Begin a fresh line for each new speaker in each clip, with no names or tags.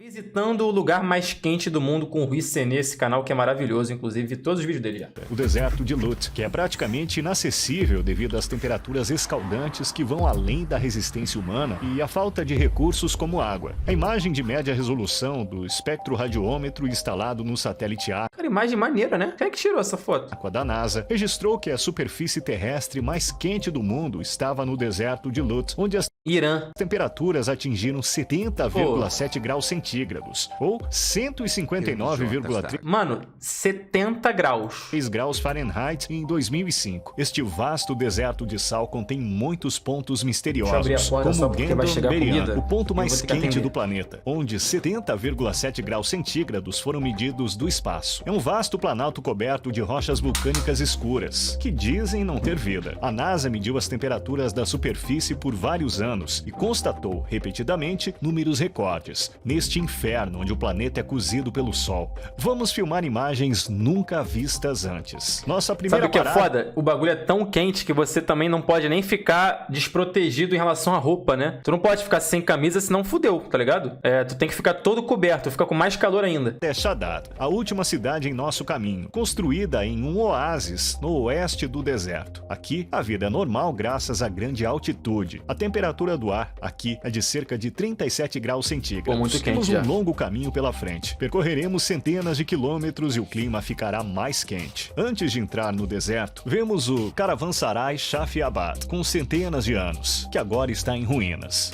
Visitando o lugar mais quente do mundo com o Rui Senê, esse canal que é maravilhoso, inclusive vi todos os vídeos dele já.
O deserto de Lut, que é praticamente inacessível devido às temperaturas escaldantes que vão além da resistência humana e a falta de recursos como água. A imagem de média resolução do espectroradiômetro instalado no satélite A,
Cara, imagem maneira, né? Quem é que tirou essa foto?
da NASA, registrou que a superfície terrestre mais quente do mundo estava no deserto de Lut, onde as
Irã.
temperaturas atingiram 70,7 graus centígrados, ou 159,3
Mano, 70 graus.
graus Fahrenheit em 2005. Este vasto deserto de sal contém muitos pontos
Deixa eu abrir a
misteriosos,
porta só
como
porque vai chegar a
Gendon-Berian,
comida.
o ponto
Eu
mais
vou ter que
quente
atender.
do planeta, onde 70,7 graus centígrados foram medidos do espaço. É um vasto planalto coberto de rochas vulcânicas escuras, que dizem não ter vida. A NASA mediu as temperaturas da superfície por vários anos e constatou repetidamente números recordes, neste inferno onde o planeta é cozido pelo Sol. Vamos filmar imagens nunca vistas antes. Nossa primeira
Sabe o que é
parada...
foda? O bagulho é tão quente que você também não pode nem ficar desprotegido em relação à roupa, né? Tu não pode ficar sem camisa, senão fudeu, tá ligado? Tu tem que ficar todo coberto, fica com mais calor ainda.
É Shaddad, a última cidade em nosso caminho, construída em um oásis no oeste do deserto. Aqui, a vida é normal graças à grande altitude. A temperatura do ar aqui é de cerca de 37 graus centígrados.
Pô, muito quente
Temos
já.
um longo caminho pela frente. Percorreremos centenas de quilômetros e o clima ficará mais quente. Antes de entrar no deserto, vemos o Caravansarai Shafiabad, com centenas de anos, que agora está em ruínas.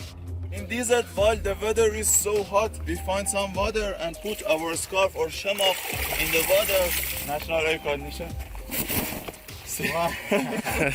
In desert, while the weather is so hot, we find some water and put our scarf or shamak in the water. National air condition.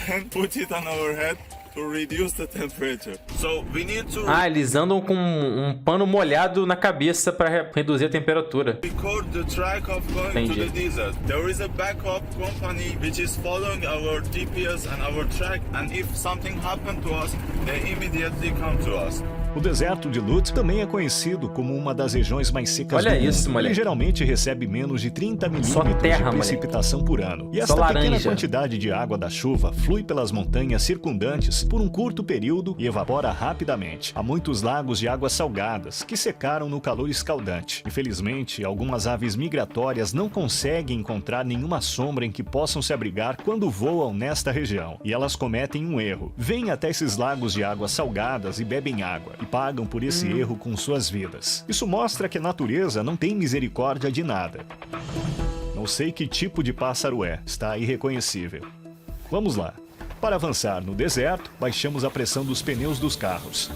And put it on our head to reduce the temperature. So we need to
Eles andam com um pano molhado na cabeça para reduzir a temperatura.
record the track of going to
Entendi.
the desert. There is a backup company which is following our GPS and our track, and if something happened to us, they immediately come to us.
O deserto de Lut também é conhecido como uma das regiões mais secas
Olha
do mundo.
isso, moleque.
Ele geralmente recebe menos de 30 milímetros
terra,
de
moleque.
precipitação por ano. E
Só
esta pequena
laranja.
quantidade de água da chuva flui pelas montanhas circundantes por um curto período e evapora rapidamente. Há muitos lagos de águas salgadas que secaram no calor escaldante. Infelizmente, algumas aves migratórias não conseguem encontrar nenhuma sombra em que possam se abrigar quando voam nesta região. E elas cometem um erro. Vêm até esses lagos de águas salgadas e bebem água. E pagam por esse erro com suas vidas. Isso mostra que a natureza não tem misericórdia de nada. Não sei que tipo de pássaro é, está irreconhecível. Vamos lá. Para avançar no deserto, baixamos a pressão dos pneus dos carros.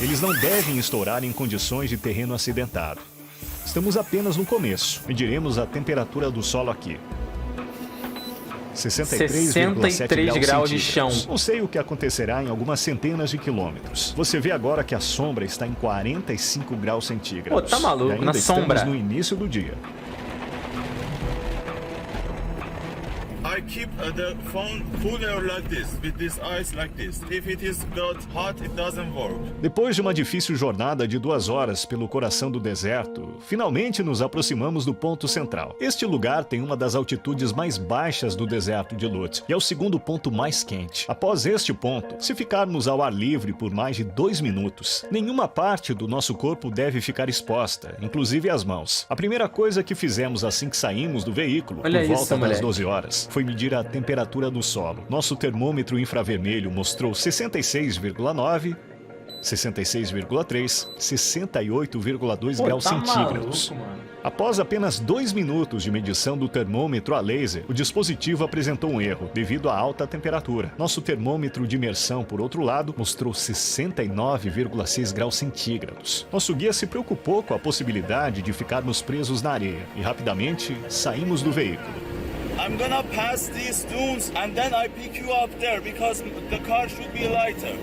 Eles não devem estourar em condições de terreno acidentado. Estamos apenas no começo. Mediremos a temperatura do solo aqui. 63,7
graus de
centígrados.
chão.
Não sei o que acontecerá em algumas centenas de quilômetros. Você vê agora que a sombra está em 45 graus centígrados.
Pô, tá maluco,
E ainda
na
estamos
sombra.
no início do dia.
I keep the phone cooler like this, with this ice like this. If it is got hot, it doesn't work.
Depois de uma difícil jornada de 2 horas pelo coração do deserto, finalmente nos aproximamos do ponto central. Este lugar tem uma das altitudes mais baixas do deserto de Lut e é o segundo ponto mais quente. Após este ponto, se ficarmos ao ar livre por mais de 2 minutos, nenhuma parte do nosso corpo deve ficar exposta, inclusive as mãos. A primeira coisa que fizemos assim que saímos do veículo,
Olha
por
isso,
volta das
moleque.
12 horas, foi medir a temperatura do solo. Nosso termômetro infravermelho mostrou 66,9, 66,3, 68,2 graus centígrados. Após apenas 2 minutos de medição do termômetro a laser, o dispositivo apresentou um erro devido à alta temperatura. Nosso termômetro de imersão, por outro lado, mostrou 69,6 graus centígrados. Nosso guia se preocupou com a possibilidade de ficarmos presos na areia e rapidamente saímos do veículo.
I'm gonna pass these dunes and then I pick you up there because the car should be lighter.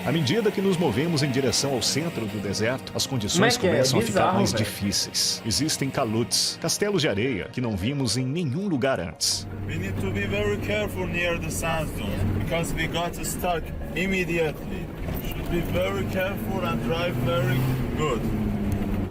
À medida que nos movemos em direção ao centro do deserto, as condições
Como é que é?
começam a ficar
Bizarro,
mais
velho.
difíceis. Existem caluts, castelos de areia, que não vimos em nenhum lugar antes.
We need to be very careful near the sand dunes because we got stuck immediately. Should be very careful and drive very good.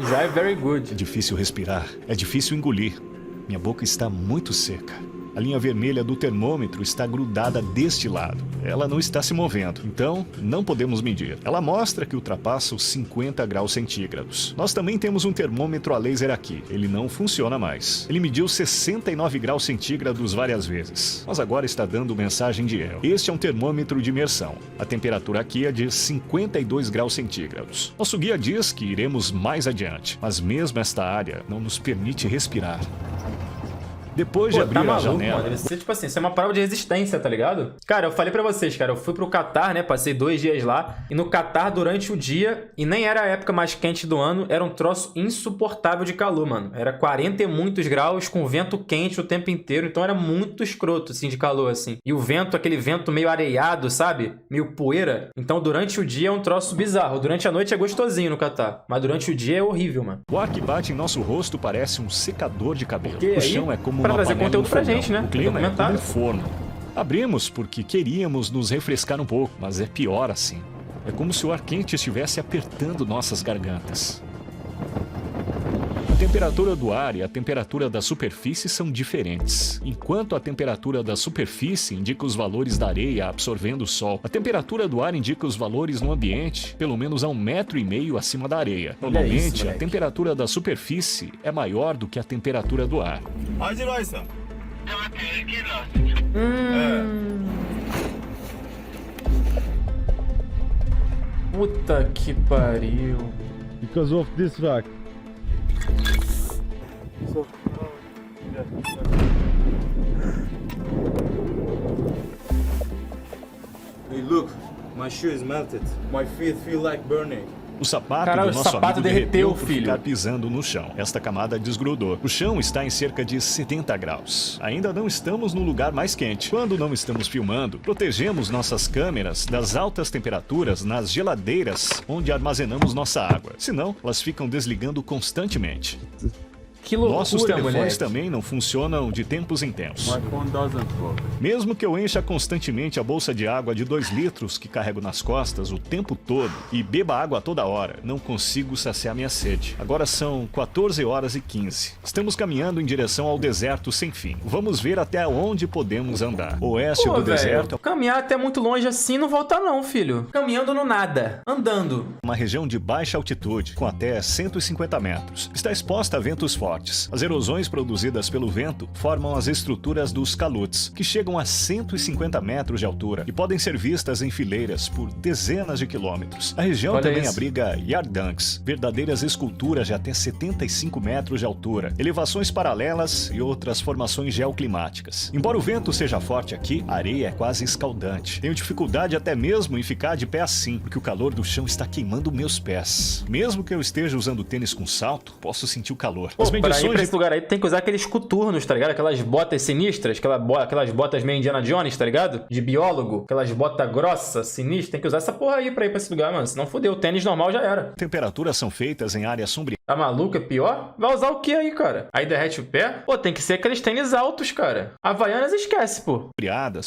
Drive very
É
good.
difícil respirar, é difícil engolir. Minha boca está muito seca. A linha vermelha do termômetro está grudada deste lado. Ela não está se movendo, então não podemos medir. Ela mostra que ultrapassa os 50 graus centígrados. Nós também temos um termômetro a laser aqui. Ele não funciona mais. Ele mediu 69 graus centígrados várias vezes, mas agora está dando mensagem de erro. Este é um termômetro de imersão. A temperatura aqui é de 52 graus centígrados. Nosso guia diz que iremos mais adiante, mas mesmo esta área não nos permite respirar. Depois de abrir
tá maluco,
a janela...
mano. Deve ser, tipo assim, isso é uma prova de resistência, tá ligado? Cara, eu falei pra vocês, cara, eu fui pro Catar, né? Passei 2 dias lá. E no Catar, durante o dia, e nem era a época mais quente do ano, era um troço insuportável de calor, mano. Era 40 e muitos graus, com vento quente o tempo inteiro. Então era muito escroto, assim, de calor, assim. E o vento, aquele vento meio areiado, sabe? Meio poeira. Então durante o dia é um troço bizarro. Durante a noite é gostosinho no Catar. Mas durante o dia é horrível, mano.
O ar que bate em nosso rosto parece um secador de cabelo.
Porque
O chão é como
pra
uma
trazer
panela
conteúdo
no
pra
fogão.
gente, né?
O clima é como
Documentário.
um forno. Abrimos porque queríamos nos refrescar um pouco, mas é pior assim. É como se o ar quente estivesse apertando nossas gargantas. A temperatura do ar e a temperatura da superfície são diferentes. Enquanto a temperatura da superfície indica os valores da areia absorvendo o sol, a temperatura do ar indica os valores no ambiente, pelo menos a 1,5 metro acima da areia. Normalmente, a
moleque.
temperatura da superfície é maior do que a temperatura do ar.
Hacı Baysa.
Puta que pariu.
Because of this rock.
Hey, look, my shoe is melted. My feet feel like burning.
O sapato
Caralho,
do
o
nosso
sapato
amigo
derreteu,
por
filho.
ficar pisando no chão. Esta camada desgrudou. O chão está em cerca de 70 graus. Ainda não estamos no lugar mais quente. Quando não estamos filmando, protegemos nossas câmeras das altas temperaturas nas geladeiras onde armazenamos nossa água. Senão, elas ficam desligando constantemente.
Que loucura,
Nossos telefones
moleque.
também não funcionam de tempos em tempos.
My phone doesn't work.
Mesmo que eu encha constantemente a bolsa de água de 2 litros que carrego nas costas o tempo todo e beba água a toda hora, não consigo saciar minha sede. Agora são 14h15. Estamos caminhando em direção ao deserto sem fim. Vamos ver até onde podemos andar. Oeste
Pô,
do
velho,
deserto
caminhar até muito longe assim não volta não, filho. Caminhando no nada. Andando.
é uma região de baixa altitude, com até 150 metros. Está exposta a ventos fortes. As erosões produzidas pelo vento formam as estruturas dos calotes, que chegam a 150 metros de altura e podem ser vistas em fileiras por dezenas de quilômetros. A região
Olha
também
isso.
abriga yardangs, verdadeiras esculturas de até 75 metros de altura, elevações paralelas e outras formações geoclimáticas. Embora o vento seja forte aqui, a areia é quase escaldante. Tenho dificuldade até mesmo em ficar de pé assim, porque o calor do chão está queimando meus pés. Mesmo que eu esteja usando tênis com salto, posso sentir o calor.
Pô,
As
pra ir pra
medições
esse lugar aí tem que usar aqueles coturnos, tá ligado? Aquelas botas sinistras, aquelas botas meio Indiana Jones, tá ligado? De biólogo, aquelas botas grossas, sinistras. Tem que usar essa porra aí pra ir pra esse lugar, mano. Senão fodeu, o tênis normal já era.
temperaturas são feitas em áreas sombreadas.
Tá maluco? É pior? Vai usar o que aí, cara? Aí derrete o pé? Pô, tem que ser aqueles tênis altos, cara. Havaianas esquece, pô.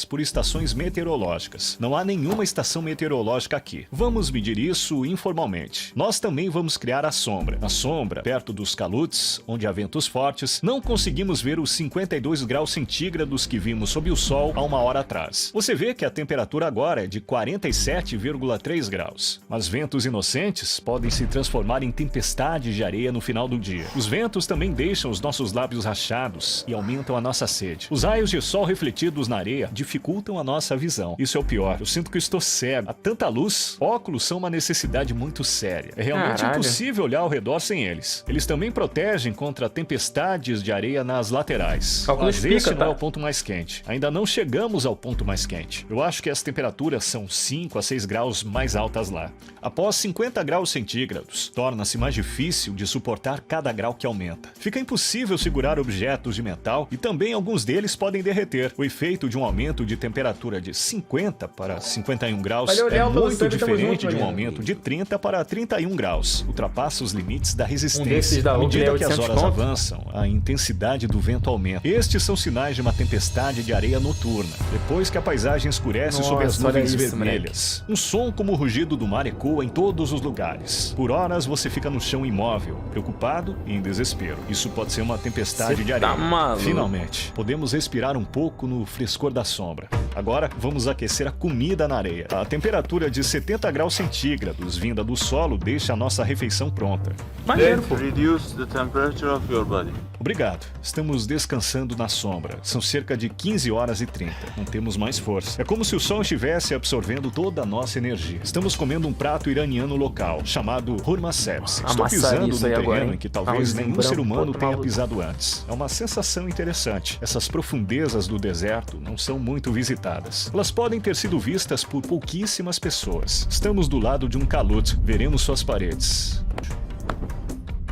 Por estações meteorológicas. Não há nenhuma estação meteorológica aqui. Vamos medir isso informalmente. Nós também vamos criar a sombra. Na sombra, perto dos calotes, onde há ventos fortes, não conseguimos ver os 52 graus centígrados que vimos sob o sol há 1 hora atrás. Você vê que a temperatura agora é de 47,3 graus. Mas ventos inocentes podem se transformar em tempestades de areia no final do dia. Os ventos também deixam os nossos lábios rachados e aumentam a nossa sede. Os raios de sol refletidos na areia dificultam a nossa visão. Isso é o pior. Eu sinto que estou cego. Há tanta luz. Óculos são uma necessidade muito séria. É realmente
Caralho.
impossível olhar ao redor sem eles. Eles também protegem contra tempestades de areia nas laterais.
Óculos
Mas esse
pica,
não é
tá?
o ponto mais quente. Ainda não chegamos ao ponto mais quente. Eu acho que as temperaturas são 5 a 6 graus mais altas lá. Após 50 graus centígrados, torna-se mais difícil de suportar cada grau que aumenta. Fica impossível segurar objetos de metal e também alguns deles podem derreter. O efeito de um aumento de temperatura de 50 para 51 graus
Valeu,
é
Léo, pelo
muito
sangue, tamo
diferente
junto,
de um
Mariano.
aumento de 30 para 31 graus. Ultrapassa os limites da resistência.
desses da
à
Oakley
medida
é
que as
800
horas horas
ponto.
avançam, a intensidade do vento aumenta. Estes são sinais de uma tempestade de areia noturna, depois que a paisagem escurece sob as
Nossa, olha
nuvens
isso,
vermelhas. Um som como o rugido do mar ecoa em todos os lugares. Por horas você fica no chão imóvel, preocupado e em desespero. Isso pode ser uma tempestade
Cê
de areia.
tá maluco.
Finalmente, podemos respirar um pouco no frescor da sombra. Agora, vamos aquecer a comida na areia. A temperatura de 70 graus centígrados vinda do solo deixa a nossa refeição pronta.
Maneiro, pô.
Reduce the temperature of your body.
Obrigado. Estamos descansando na sombra. São cerca de 15 horas e 30. Não temos mais força. É como se o sol estivesse absorvendo toda a nossa energia. Estamos comendo um prato iraniano local, chamado hurma sebze. Estou
Amassaria
pisando num
isso aí
terreno
agora, hein?
em que talvez
Arrozinho
nenhum
branco,
ser humano
outro
tenha
maluco.
pisado antes. É uma sensação interessante. Essas profundezas do deserto não são muito visitadas. Elas podem ter sido vistas por pouquíssimas pessoas. Estamos do lado de um calude. Veremos suas paredes.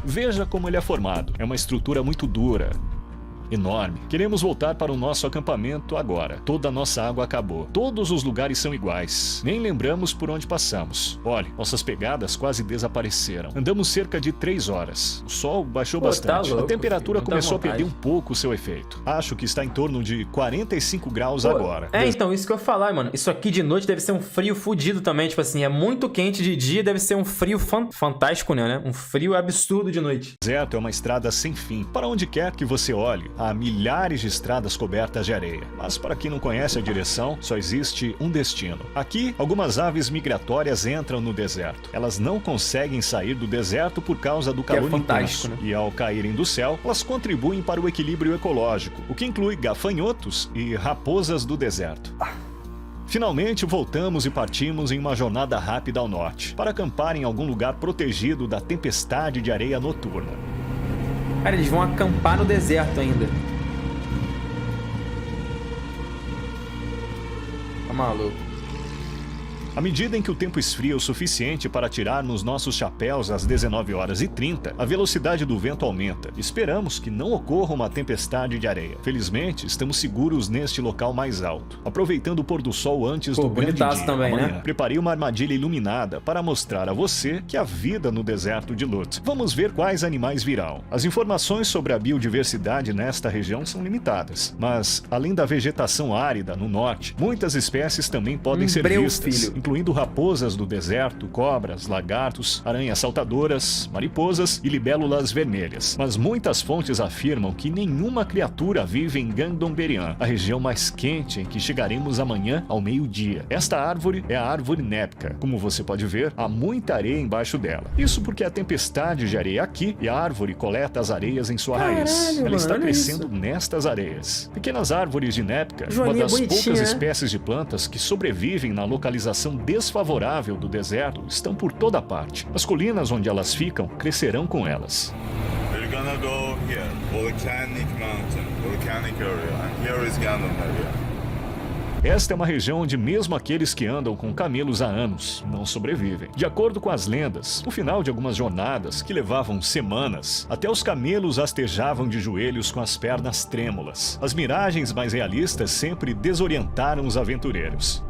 Veja como ele é formado. É uma estrutura muito dura. Enorme. Queremos voltar para o nosso acampamento agora. Toda a nossa água acabou. Todos os lugares são iguais. Nem lembramos por onde passamos. Olhe, nossas pegadas quase desapareceram. Andamos cerca de 3 horas. O sol baixou
Pô,
bastante.
tá louco,
a temperatura
filho,
começou a
muita
perder um
vontade.
pouco o seu efeito. Acho que está em torno de 45 graus
Pô,
agora.
Então, isso que eu ia falar, mano. Isso aqui de noite deve ser um frio fudido também. Tipo assim, é muito quente de dia, deve ser um frio fantástico, né? Um frio absurdo de noite.
O deserto é uma estrada sem fim. Para onde quer que você olhe, há milhares de estradas cobertas de areia. Mas para quem não conhece a direção, só existe um destino. Aqui, algumas aves migratórias entram no deserto. Elas não conseguem sair do deserto por causa do calor
fantástico,
intenso.
né?
E ao caírem do céu, elas contribuem para o equilíbrio ecológico, o que inclui gafanhotos e raposas do deserto. Finalmente voltamos e partimos em uma jornada rápida ao norte, para acampar em algum lugar protegido da tempestade de areia noturna.
Cara, eles vão acampar no deserto ainda. Tá maluco.
À medida em que o tempo esfria o suficiente para tirarmos nossos chapéus às 19h30, a velocidade do vento aumenta. Esperamos que não ocorra uma tempestade de areia. Felizmente, estamos seguros neste local mais alto, aproveitando o pôr do sol antes do grande
bonitaço
dia.
também,
Amanhã,
né?
preparei uma armadilha iluminada para mostrar a você que há vida no deserto de Lut. Vamos ver quais animais virão. As informações sobre a biodiversidade nesta região são limitadas, mas, além da vegetação árida no norte, muitas espécies também podem ser
breu,
vistas,
filho.
incluindo raposas do deserto, cobras, lagartos, aranhas saltadoras, mariposas e libélulas vermelhas. Mas muitas fontes afirmam que nenhuma criatura vive em Gangdon-Berian, a região mais quente em que chegaremos amanhã ao meio-dia. Esta árvore é a árvore Nepka. Como você pode ver, há muita areia embaixo dela. Isso porque a tempestade de areia aqui e a árvore coleta as areias em sua raiz. Ela
mano,
está
olha
crescendo
isso.
nestas areias. Pequenas árvores de Nepka, uma
Joaninha
das
bonitinha,
poucas
né?
espécies de plantas que sobrevivem na localização desfavorável do deserto, estão por toda parte. As colinas onde elas ficam crescerão com elas.
We're gonna go here, volcanic mountain, volcanic area, and here is Gandon area.
Esta é uma região onde mesmo aqueles que andam com camelos há anos não sobrevivem. De acordo com as lendas, no final de algumas jornadas, que levavam semanas, até os camelos rastejavam de joelhos com as pernas trêmulas. As miragens mais realistas sempre desorientaram os aventureiros.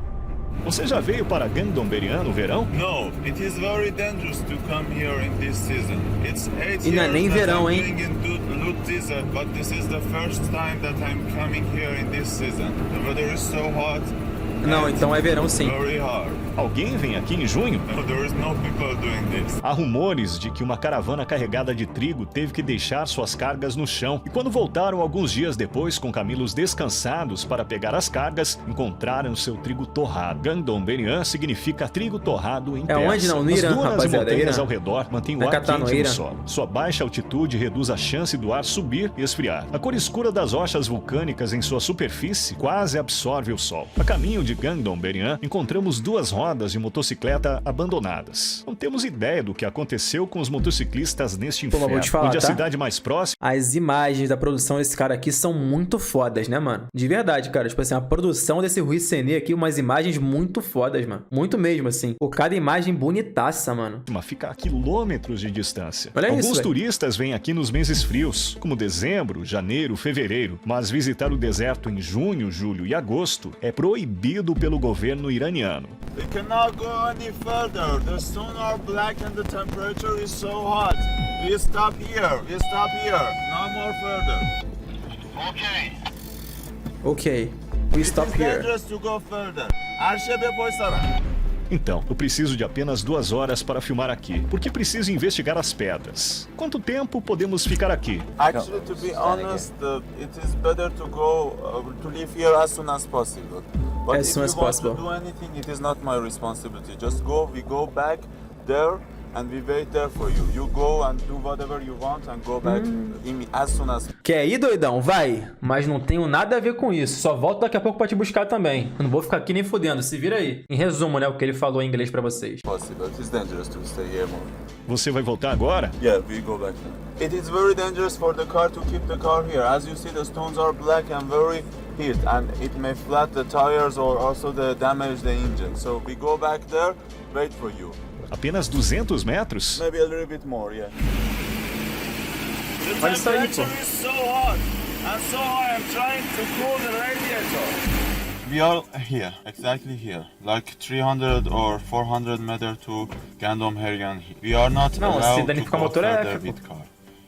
Você já veio para Gangdon-Berian no verão?
No, it is very dangerous to come here in this season. It's 8
E não é
years
nem
that
verão,
I'm
hein?
living in Lut Desert, but this is the first time that I'm coming here in this season. The weather is so hot.
Não,
and
então é verão sim.
very hard.
Alguém vem aqui em junho?
No, there is no people doing this.
Há rumores de que uma caravana carregada de trigo teve que deixar suas cargas no chão. E quando voltaram alguns dias depois com camelos descansados para pegar as cargas, encontraram seu trigo torrado. Gangdon-Berian significa trigo torrado em
É onde não? No
As
Irã,
dunas e
rapaziada,
montanhas
Irã.
ao redor mantêm o
Vai
ar
catar no
quente no
Irã.
solo. Sua baixa altitude reduz a chance do ar subir e esfriar. A cor escura das rochas vulcânicas em sua superfície quase absorve o sol. A caminho de Gangdon-Berian, encontramos 2 rodas de motocicleta abandonadas. Não temos ideia do que aconteceu com os motociclistas neste
Pô, mas
inferno.
vou te falar,
Onde a
tá?
cidade mais próxima
As imagens da produção desse cara aqui são muito fodas, né, mano? De verdade, cara. Tipo assim, a produção desse Rui Senê aqui, umas imagens muito fodas, mano. Muito mesmo, assim. Pô, cada imagem bonitaça, mano.
fica a quilômetros de distância.
Olha
Alguns
isso, velho.
turistas vêm aqui nos meses frios, como dezembro, janeiro, fevereiro, mas visitar o deserto em junho, julho e agosto é proibido proibido pelo governo iraniano.
We cannot go any further. The stones are black and the temperature is so hot. We stop here. We stop here. No more further. Okay.
Ok. We stop
It's
here.
dangerous to go further. Arşe bepoysana.
Então, eu preciso de apenas 2 horas para filmar aqui, porque preciso investigar as pedras. Quanto tempo podemos ficar aqui?
Actually, to be honest, it is better to go to leave here as soon as possible. But
As
if
soon
you
as
want
possible.
to do anything, it is not my responsibility. Just go. We go back there. And we wait there for you. You go and do whatever you want and go back as soon as
Quer ir, doidão? Vai.
Mas não tenho nada a ver com isso. Só volto daqui a pouco pra te buscar também. Eu não vou ficar aqui nem fudendo. Se vira aí. Em resumo, né? O que ele falou em inglês pra vocês.
possible. It is dangerous to stay here more.
Você vai voltar agora?
Yeah, we go back now. It is very dangerous for the car to keep the car here. As you see, the stones are black and very heat, and it may flat the tires or also damage the engine. So we go back there, wait for you.
Apenas 200 metros?
Maybe a little bit more, yeah. The
Olha isso aí, pô.
temperature is so hot, and so I am trying to cool the radiator. We are here, exactly here, like 300 or 400 meter to Gandom-Hergan. We are not
Não, se
allowed to
danificar o
go
motor é
further
F,
with car.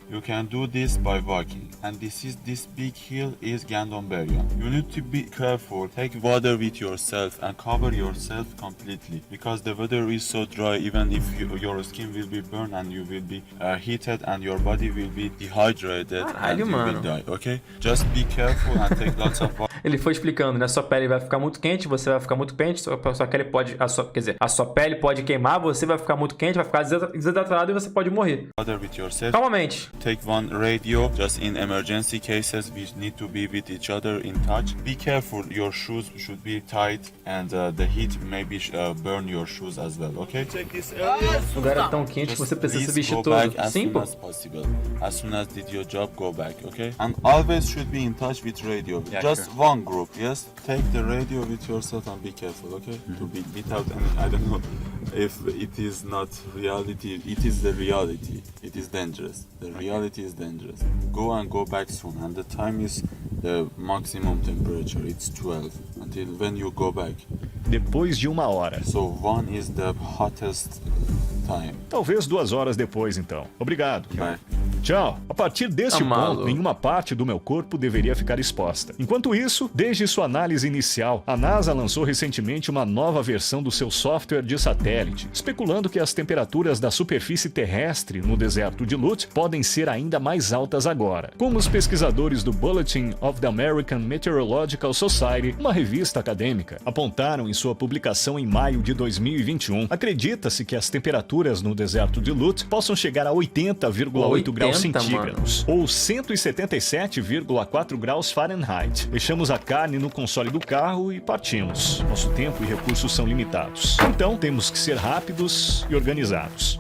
You can do this by walking, and this big hill is Gandom-Bergen. You need to be careful. Take water with yourself and cover yourself completely, because the weather is so dry. Even if your skin will be burned and you will be heated and your body will be dehydrated and you will die. Okay? Just be careful and take lots of water.
Ele foi explicando, né? Sua pele vai ficar muito quente, você vai ficar muito quente, sua pele pode... a sua pele pode queimar, você vai ficar muito quente, vai ficar desidratado e você pode morrer.
Water with yourself.
Calmamente.
Take one radio. Just in emergency cases, we need to be with each other in touch. Be careful. Your shoes should be tight, and the heat maybe burn your shoes as well. Okay? Check this area.
O lugar é tão quente que você precisa se
Please
vestir
go
todo.
back as
Sim,
soon
pô.
as possible. As soon as did your job, go back. Okay? And always should be in touch with radio.
Yeah,
Just
sure.
one group. Yes. Take the radio with yourself and be careful. Okay? To be without any. I don't know if it is not reality. It is the reality. It is dangerous. The reality is dangerous. Go and go back soon. And the time is the maximum temperature. It's 12 until when you go back.
Depois de 1 hora.
So 1 is the hottest time.
Talvez 2 horas depois, então. Obrigado.
Bye.
Tchau. A partir deste
Tá
ponto,
maluco.
nenhuma parte do meu corpo deveria ficar exposta. Enquanto isso, desde sua análise inicial, a NASA lançou recentemente uma nova versão do seu software de satélite, especulando que as temperaturas da superfície terrestre no deserto de Lut podem ser ainda mais altas agora. Como os pesquisadores do Bulletin of the American Meteorological Society, uma revista acadêmica, apontaram em sua publicação em maio de 2021, acredita-se que as temperaturas no deserto de Lut possam chegar a 80,8 graus
80,
centígrados, ou 177,4 graus Fahrenheit. Deixamos a carne no console do carro e partimos. Nosso tempo e recursos são limitados. Então temos que ser rápidos e organizados.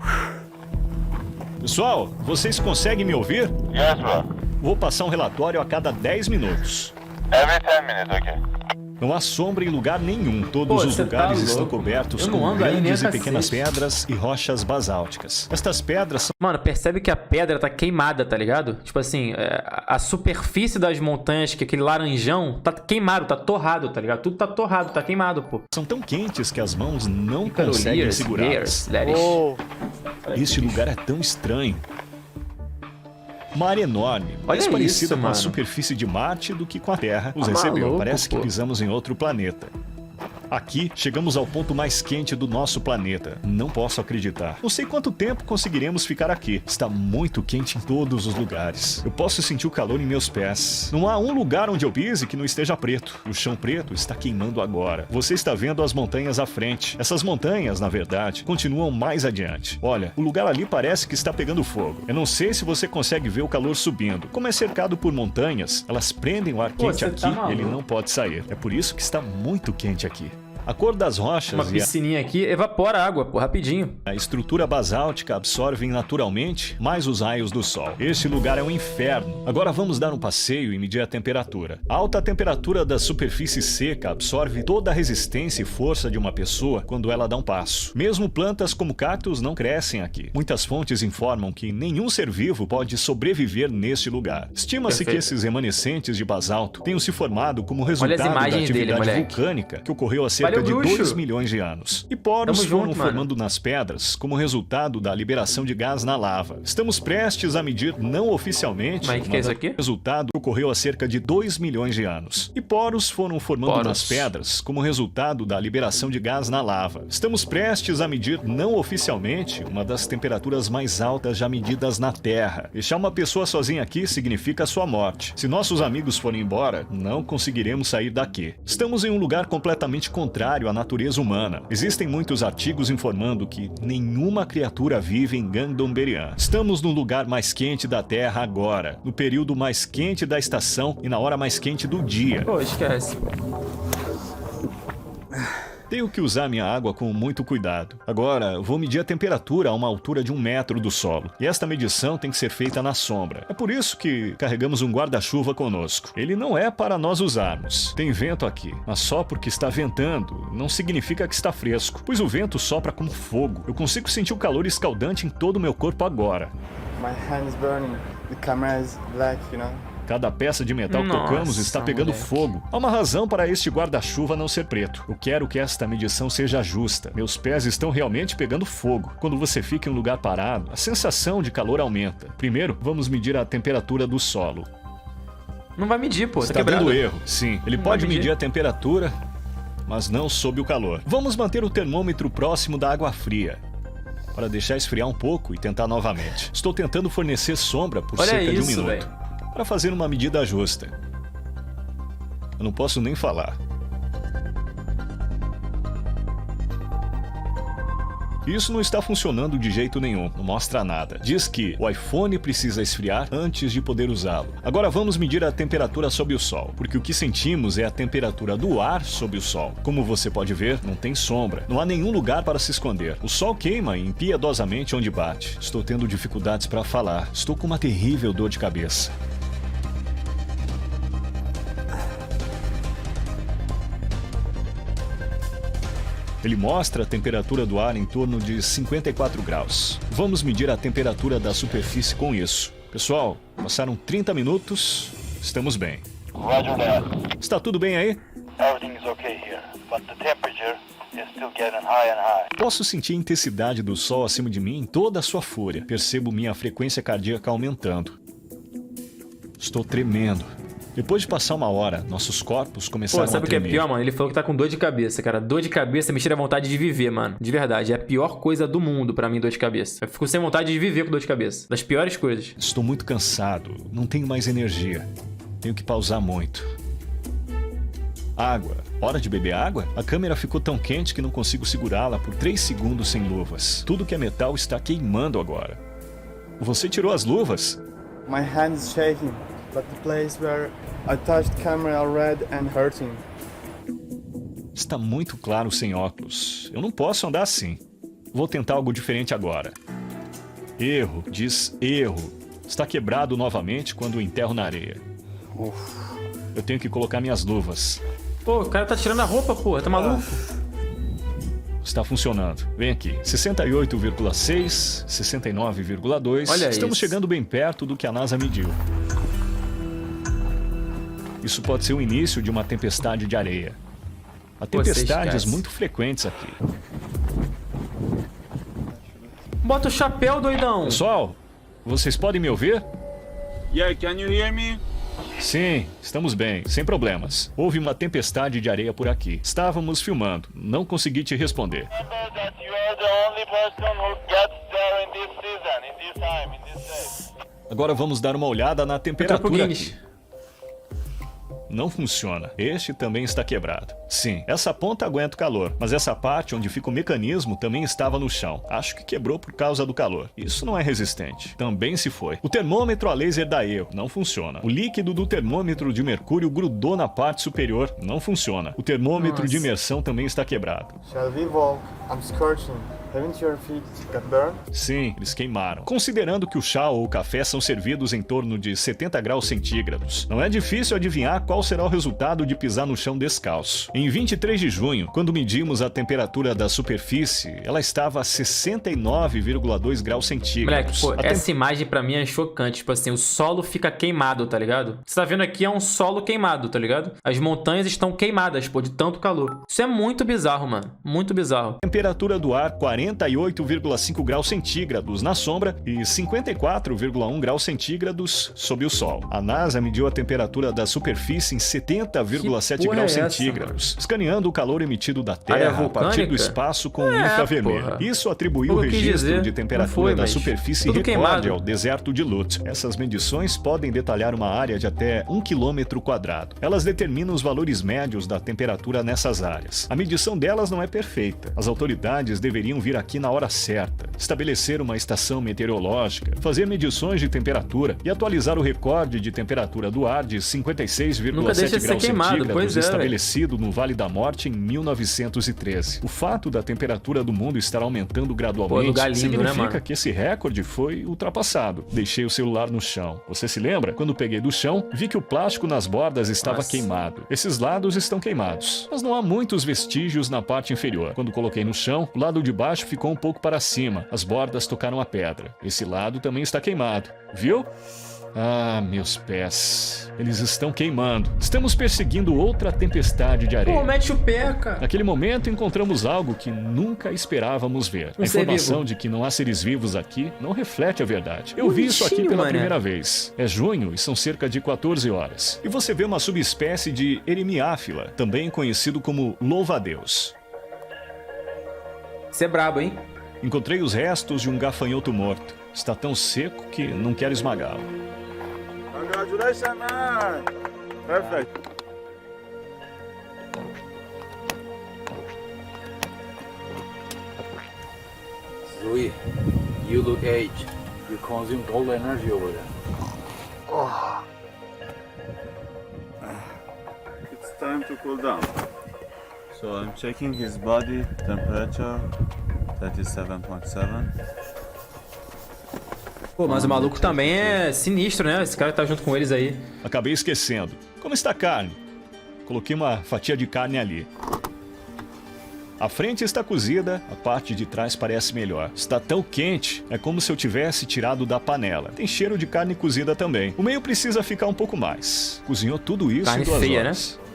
Pessoal, vocês conseguem me ouvir?
Yes, bro.
Vou passar um relatório a cada 10 minutos.
Every 10 minutes, okay.
Não há sombra em lugar nenhum. Todos
Pô,
os
você
lugares
tá
estão
louco.
cobertos
Eu não
com
ando aí nem
grandes
a
e pequenas
cacete.
pedras e rochas basálticas. Estas pedras são
Mano, percebe que a pedra tá queimada, tá ligado? Tipo assim, a superfície das montanhas, que aquele laranjão, tá queimado, tá torrado, tá ligado? Tudo tá torrado, tá queimado, pô.
tão quentes que as mãos não
Cara,
conseguem
years,
segurá-las.
years, that is-
Este lugar é tão estranho. Uma área enorme, mais
Olha
parecida
isso,
com a
mano.
superfície de Marte do que com a Terra. Nos
Tá
recebeu,
maluco,
parece que
pô.
pisamos em outro planeta. Aqui, chegamos ao ponto mais quente do nosso planeta. Não posso acreditar. Não sei quanto tempo conseguiremos ficar aqui. Está muito quente em todos os lugares. Eu posso sentir o calor em meus pés. Não há um lugar onde eu pise que não esteja preto. O chão preto está queimando agora. Você está vendo as montanhas à frente. Essas montanhas, na verdade, continuam mais adiante. Olha, o lugar ali parece que está pegando fogo. Eu não sei se você consegue ver o calor subindo. Como é cercado por montanhas, elas prendem o ar
Pô,
quente
você
aqui
tá
e ele
maluco.
não pode sair. É por isso que está muito quente aqui. A cor das rochas
Uma
e
piscininha aqui evapora a água, pô, rapidinho.
a estrutura basáltica absorvem naturalmente mais os raios do sol. Este lugar é um inferno. Agora vamos dar um passeio e medir a temperatura. A alta temperatura da superfície seca absorve toda a resistência e força de uma pessoa quando ela dá um passo. Mesmo plantas como cactos não crescem aqui. Muitas fontes informam que nenhum ser vivo pode sobreviver neste lugar. Estima-se que
Perfeito.
esses remanescentes de basalto tenham se formado como resultado da
imagens dele,
atividade
moleque.
vulcânica que ocorreu há cerca
Valeu,
de
bruxo.
2 milhões de anos. E poros
Tamo
foram
junto, mano.
formando nas pedras como resultado da liberação de gás na lava. Estamos prestes a medir não oficialmente
Mas que é isso aqui?
resultado que ocorreu há cerca de 2 milhões de anos. E poros foram formando
Poros.
nas pedras como resultado da liberação de gás na lava. Estamos prestes a medir não oficialmente uma das temperaturas mais altas já medidas na Terra. Deixar uma pessoa sozinha aqui significa a sua morte. Se nossos amigos forem embora, não conseguiremos sair daqui. Estamos em um lugar completamente contrário à natureza humana. Existem muitos artigos informando que nenhuma criatura vive em Gangdomberian. Estamos no lugar mais quente da Terra agora, no período mais quente da estação e na hora mais quente do dia.
Pô, esquece.
Tenho que usar minha água com muito cuidado. Agora, vou medir a temperatura a uma altura de 1 metro do solo. E esta medição tem que ser feita na sombra. É por isso que carregamos um guarda-chuva conosco. Ele não é para nós usarmos. Tem vento aqui, mas só porque está ventando não significa que está fresco, pois o vento sopra como fogo. Eu consigo sentir o calor escaldante em todo o meu corpo agora.
My hand is burning. The camera is black, you know.
Cada peça de metal que
Nossa,
tocamos está pegando
moleque.
fogo. Há uma razão para este guarda-chuva não ser preto. Eu quero que esta medição seja justa. Meus pés estão realmente pegando fogo. Quando você fica em um lugar parado, a sensação de calor aumenta. Primeiro, vamos medir a temperatura do solo.
Não vai medir, pô, tá
Está
quebrado.
dando erro. Sim, ele
Não
pode
vai medir.
medir a temperatura, mas não sob o calor. Vamos manter o termômetro próximo da água fria, para deixar esfriar um pouco e tentar novamente. Estou tentando fornecer sombra por
Olha
cerca de 1
isso,
minuto,
velho.
para fazer uma medida justa. Eu não posso nem falar. Isso não está funcionando de jeito nenhum, não mostra nada. Diz que o iPhone precisa esfriar antes de poder usá-lo. Agora vamos medir a temperatura sob o sol, porque o que sentimos é a temperatura do ar sob o sol. Como você pode ver, não tem sombra, não há nenhum lugar para se esconder. O sol queima impiedosamente onde bate. Estou tendo dificuldades para falar, estou com uma terrível dor de cabeça. Ele mostra a temperatura do ar em torno de 54 graus. Vamos medir a temperatura da superfície com isso. Pessoal, passaram 30 minutos, estamos bem.
Roger that.
Está tudo bem aí?
Everything is okay here, but the temperature is still getting high and high.
Posso sentir a intensidade do sol acima de mim em toda a sua fúria. Percebo minha frequência cardíaca aumentando. Estou tremendo. Depois de passar 1 hora, nossos corpos começaram
Pô, sabe
a
o que é
tremer.
pior, mano? Ele falou que tá com dor de cabeça, cara. Dor de cabeça me tira a vontade de viver, mano. De verdade. É a pior coisa do mundo pra mim, dor de cabeça. Eu fico sem vontade de viver com dor de cabeça. Das piores coisas.
Estou muito cansado, não tenho mais energia. Tenho que pausar muito. Água. Hora de beber água? A câmera ficou tão quente que não consigo segurá-la por 3 segundos sem luvas. Tudo que é metal está queimando agora. Você tirou as luvas?
My hand is shaking, but the place where I touched the camera are red and hurting.
Está muito claro sem óculos. Eu não posso andar assim. Vou tentar algo diferente agora. Erro, diz erro. Está quebrado novamente quando o enterro na areia. Eu tenho que colocar minhas luvas.
Pô, o cara tá tirando a roupa, pô. Tá maluco?
Está funcionando. Vem aqui. 68,6, 69,2.
Olha
Estamos
isso.
chegando bem perto do que a NASA mediu. Isso pode ser o início de uma tempestade de areia. Há
Pô, você
tempestades
esquece.
muito frequentes aqui.
Bota o chapéu, doidão.
Pessoal, vocês podem me ouvir?
Yeah, can you hear me?
Sim, estamos bem, sem problemas. Houve uma tempestade de areia por aqui. Estávamos filmando, não consegui te responder.
Remember that you are the only person who gets there in this season, in this time, in this day.
Agora vamos dar uma olhada na
Entra pro
temperatura
Guinness.
aqui. não funciona. Este também está quebrado. Sim, essa ponta aguenta o calor, mas essa parte onde fica o mecanismo também estava no chão. Acho que quebrou por causa do calor. Isso não é resistente. Também se foi. O termômetro a laser dá erro, não funciona. O líquido do termômetro de mercúrio grudou na parte superior, não funciona. O termômetro de imersão também está quebrado.
Shall we walk? I'm scorching. Haven't your feet got burned?
Sim, eles queimaram. Considerando que o chá ou o café são servidos em torno de 70 graus centígrados, não é difícil adivinhar qual será o resultado de pisar no chão descalço. Em 23 de junho, quando medimos a temperatura da superfície, ela estava a 69,2 graus centígrados.
Moleque, pô, essa imagem pra mim é chocante. Tipo assim, o solo fica queimado, tá ligado? Você tá vendo aqui é um solo queimado, tá ligado? As montanhas estão queimadas, pô, de tanto calor. Isso é muito bizarro, mano. Muito bizarro.
Temperatura do ar 48,5 graus centígrados na sombra e 54,1 graus centígrados sob o sol. A NASA mediu a temperatura da superfície em 70,7 graus centígrados, escaneando o calor emitido da Terra a partir do espaço com infravermelho.
Porra.
Isso atribuiu o registro de temperatura da superfície recorde
queimado
ao deserto de Lut. Essas medições podem detalhar uma área de até 1 km². Elas determinam os valores médios da temperatura nessas áreas. A medição delas não é perfeita. As autoridades deveriam vir aqui na hora certa, estabelecer uma estação meteorológica, fazer medições de temperatura e atualizar o recorde de temperatura do ar de 56,7 graus centígrados estabelecido no Vale da Morte em 1913. O fato da temperatura do mundo estar aumentando gradualmente significa que esse recorde foi ultrapassado. Deixei o celular no chão. Você se lembra? Quando peguei do chão, vi que o plástico nas bordas estava queimado. Esses lados estão queimados, mas não há muitos vestígios na parte inferior. Quando coloquei no chão, o lado de baixo ficou um pouco para cima. As bordas tocaram a pedra. Esse lado também está queimado. Viu? Ah, meus pés. Eles estão queimando. Estamos perseguindo outra tempestade de areia.
Pô, mete o pé, cara.
Naquele momento, encontramos algo que nunca esperávamos ver. A informação de que não há seres vivos aqui não reflete a verdade. Eu vi isso aqui pela primeira vez. É junho e são cerca de 14 horas. E você vê uma subespécie de eremiáfila, também conhecido como louva-a-Deus.
Você é brabo, hein?
Encontrei os restos de um gafanhoto morto. Está tão seco que não quero esmagá-lo.
Congratulations, man! Perfect.
Zoe, you look aged. You consume all the energy over there.
Oh. It's time to cool down. So I'm checking his body temperature. That is 7.7.
Pô, mas o maluco também é sinistro, né? Esse cara tá junto com eles aí.
Acabei esquecendo. Como está a carne? Coloquei uma fatia de carne ali. A frente está cozida, a parte de trás parece melhor. Está tão quente, é como se eu tivesse tirado da panela. Tem cheiro de carne cozida também. O meio precisa ficar um pouco mais. Cozinhou tudo isso
carne
em 2
feia,
horas.
Né?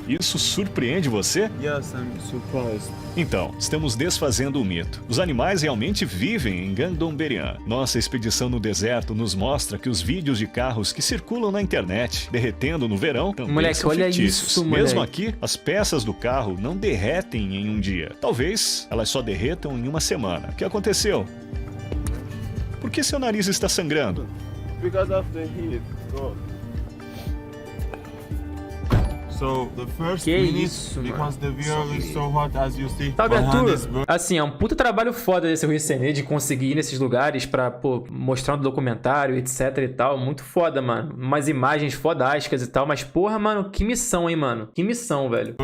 Isso surpreende você?
Yes, I'm surprised.
Então, estamos desfazendo o mito. Os animais realmente vivem em Gandonberian. Nossa expedição no deserto nos mostra que os vídeos de carros que circulam na internet derretendo no verão também são fictícios.
Isso,
mesmo aqui, as peças do carro não derretem em um dia. Talvez elas só derretam em uma semana. O que aconteceu? Por que seu nariz está sangrando?
Because of the heat. Go. So the first minute, because the viral is so hot, as you see.
Sabe, Arthur, assim, é um puta trabalho foda desse Rui Senet de conseguir ir nesses lugares pra, pô, mostrar um documentário, etc e tal. Muito foda, mano. Umas imagens fodásticas e tal. Mas, porra, mano, que missão, hein, mano? Que missão, velho.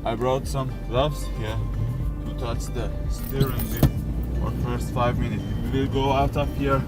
I brought some gloves here to touch the steering wheel for first 5 minutes. We will go out of here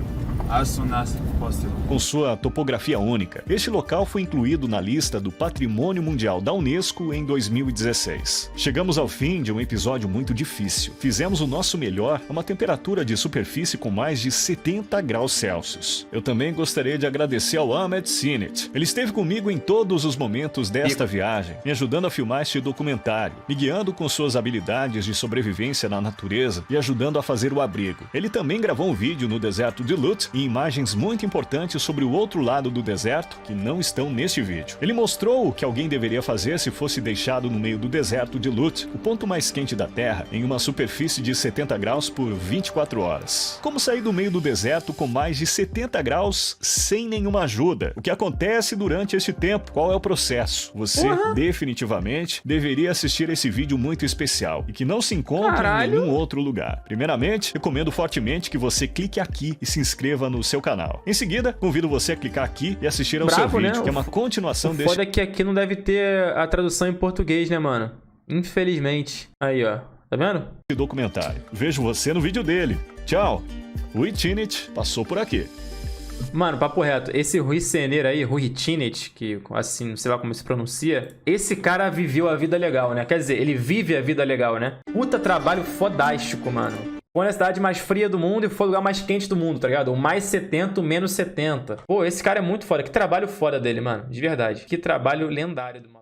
as soon as possible.
Com sua topografia única, este local foi incluído na lista do Patrimônio Mundial da Unesco em 2016. Chegamos ao fim de um episódio muito difícil. Fizemos o nosso melhor a uma temperatura de superfície com mais de 70 graus Celsius. Eu também gostaria de agradecer ao Ahmed Sinet. Ele esteve comigo em todos os momentos desta viagem, me ajudando a filmar este documentário, me guiando com suas habilidades de sobrevivência na natureza e ajudando a fazer o abrigo. Ele também gravou um vídeo no deserto de Lut e e imagens muito importantes sobre o outro lado do deserto que não estão neste vídeo. Ele mostrou o que alguém deveria fazer se fosse deixado no meio do deserto de Lut, o ponto mais quente da Terra, em uma superfície de 70 graus por 24 horas. Como sair do meio do deserto com mais de 70 graus sem nenhuma ajuda? O que acontece durante este tempo? Qual é o processo? Você definitivamente deveria assistir esse vídeo muito especial e que não se encontra em nenhum outro lugar. Primeiramente, recomendo fortemente que você clique aqui e se inscreva no seu canal. Em seguida, convido você a clicar aqui e assistir ao seu vídeo, né? Que é uma continuação deste...
Foda que aqui não deve ter a tradução em português, né, mano? Infelizmente. Aí, ó. Tá vendo?
documentário. Vejo você no vídeo dele. Tchau! Rui Tchinet passou por aqui.
Mano, papo reto, esse Rui Sener aí, Rui Tchinet, que assim, não sei lá como se pronuncia, esse cara viveu a vida legal, né? Quer dizer, ele vive a vida legal, né? Puta trabalho fodástico, mano. Foi na cidade mais fria do mundo e foi o lugar mais quente do mundo, tá ligado? O mais 70, o menos 70. Pô, esse cara é muito foda. Que trabalho foda dele, mano. De verdade. Que trabalho lendário do maluco.